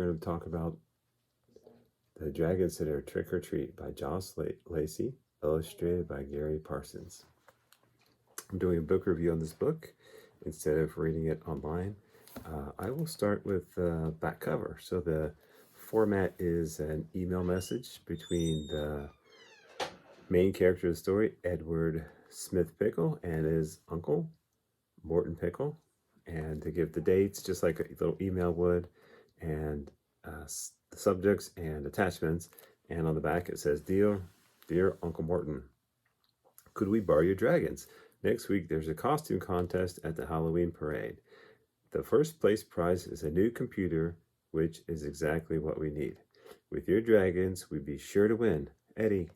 going to talk about The Dragonsitter Trick or Treat by Joss Lacey, illustrated by Gary Parsons. I'm doing a book review on this book instead of reading it online. I will start with the back cover. So the format is an email message between the main character of the story, Edward Smith Pickle, and his uncle, Morton Pickle. And they give the dates just like a little email would, and the subjects and attachments. And on the back it says, Dear Uncle Morton, could we borrow your dragons? Next week there's a costume contest at the Halloween parade. The first place prize is a new computer, which is exactly what we need. With your dragons, we'd be sure to win. Eddie.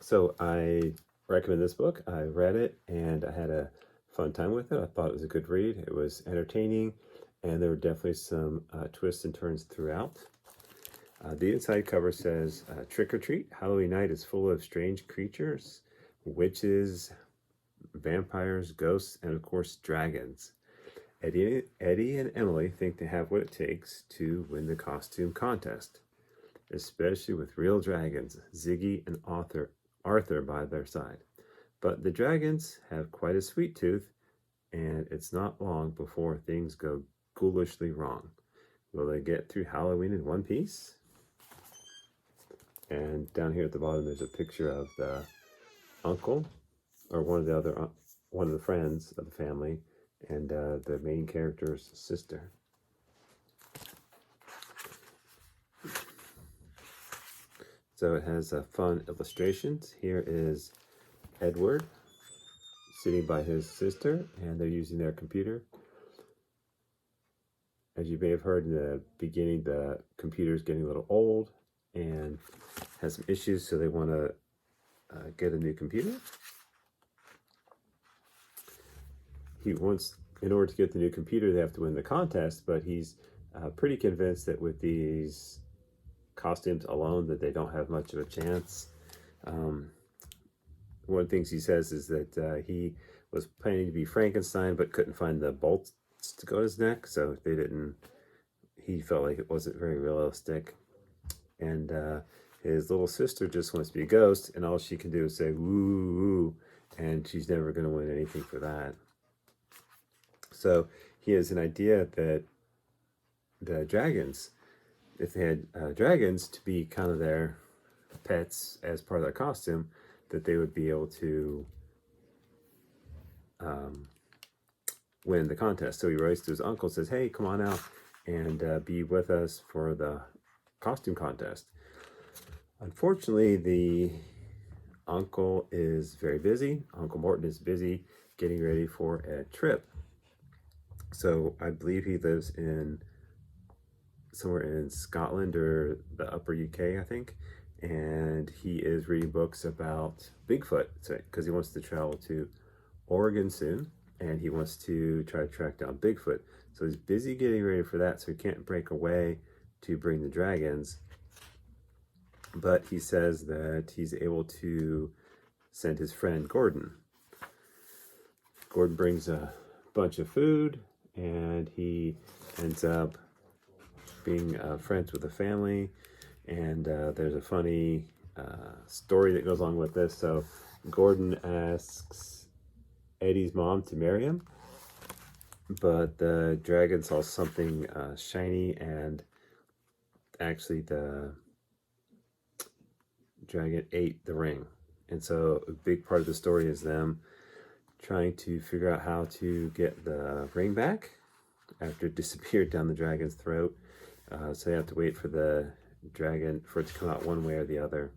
So I recommend this book. I read it and I had a fun time with it. I thought it was a good read. It was entertaining, and there were definitely some twists and turns throughout. The inside cover says, Trick or treat, Halloween night is full of strange creatures, witches, vampires, ghosts, and of course dragons. Eddie and Emily think they have what it takes to win the costume contest, especially with real dragons, Ziggy and Arthur by their side. But the dragons have quite a sweet tooth, and it's not long before things go ghoulishly wrong. Will they get through Halloween in one piece? And down here at the bottom there's a picture of the uncle, or one of the friends of the family, and the main character's sister. So it has fun illustrations. Here is Edward sitting by his sister, and they're using their computer. As you may have heard in the beginning, the computer's getting a little old and has some issues, so they want to get a new computer. In order to get the new computer, they have to win the contest, but he's pretty convinced that with these costumes alone that they don't have much of a chance. One of the things he says is that he was planning to be Frankenstein but couldn't find the bolts to go to his neck, so he felt like it wasn't very realistic. And his little sister just wants to be a ghost, and all she can do is say woo woo, and she's never going to win anything for that. So he has an idea that the dragons, if they had dragons to be kind of their pets as part of their costume, that they would be able to win the contest. So he writes to his uncle, says, hey, come on out and be with us for the costume contest. Unfortunately, the uncle is very busy. Uncle Morton is busy getting ready for a trip. So I believe he lives somewhere in Scotland or the upper UK, I think. And he is reading books about Bigfoot, because he wants to travel to Oregon soon, and he wants to try to track down Bigfoot. So he's busy getting ready for that, so he can't break away to bring the dragons. But he says that he's able to send his friend Gordon. Gordon brings a bunch of food, and he ends up being friends with the family. And there's a funny story that goes along with this. So Gordon asks Eddie's mom to marry him, but the dragon saw something shiny, and actually the dragon ate the ring. And so a big part of the story is them trying to figure out how to get the ring back after it disappeared down the dragon's throat. So they have to wait for the dragon for it to come out one way or the other.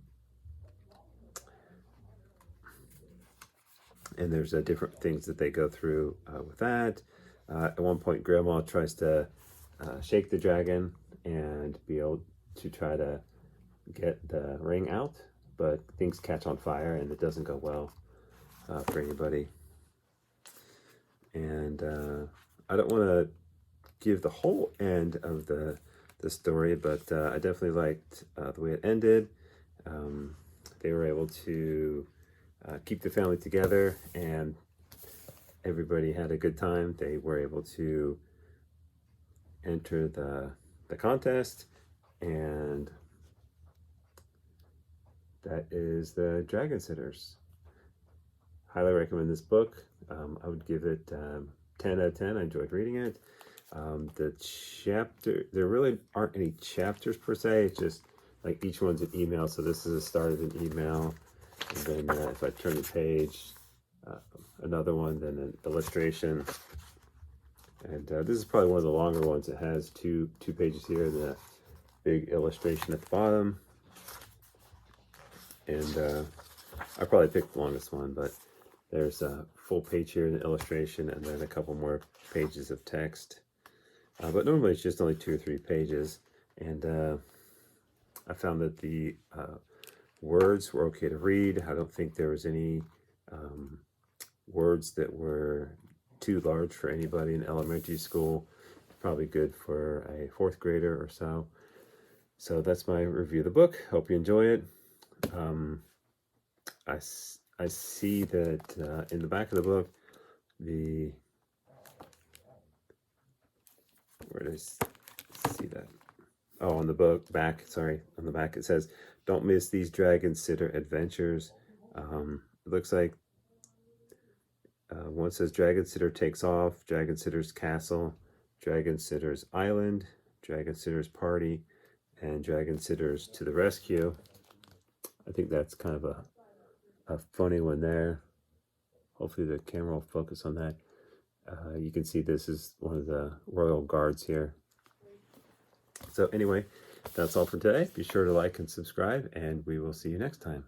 And there's different things that they go through with that. At one point, Grandma tries to shake the dragon and be able to try to get the ring out, but things catch on fire and it doesn't go well for anybody. And I don't want to give the whole end of the story, but I definitely liked the way it ended. They were able to keep the family together, and everybody had a good time. They were able to enter the contest, and that is the Dragonsitters. Highly recommend this book. I would give it 10 out of 10. I enjoyed reading it. There really aren't any chapters per se. It's just like each one's an email. So this is the start of an email. And then if I turn the page, another one, then an illustration. And this is probably one of the longer ones. It has two pages here, the big illustration at the bottom. And I probably picked the longest one, but there's a full page here in the illustration, and then a couple more pages of text. But normally it's just only 2 or 3 pages. And I found that the words were okay to read. I don't think there was any words that were too large for anybody in elementary school. Probably good for a 4th grader or so. So that's my review of the book. Hope you enjoy it. I see that in the back of the book, where did I see that? Oh, on the book back, sorry, on the back it says, "Don't miss these Dragonsitter adventures." It looks like one says Dragonsitter takes off, Dragonsitter's castle, Dragonsitter's island, Dragonsitter's party, and Dragonsitter's to the rescue. I think that's kind of a funny one there. Hopefully the camera will focus on that. You can see this is one of the royal guards here. So anyway, that's all for today. Be sure to like and subscribe, and we will see you next time.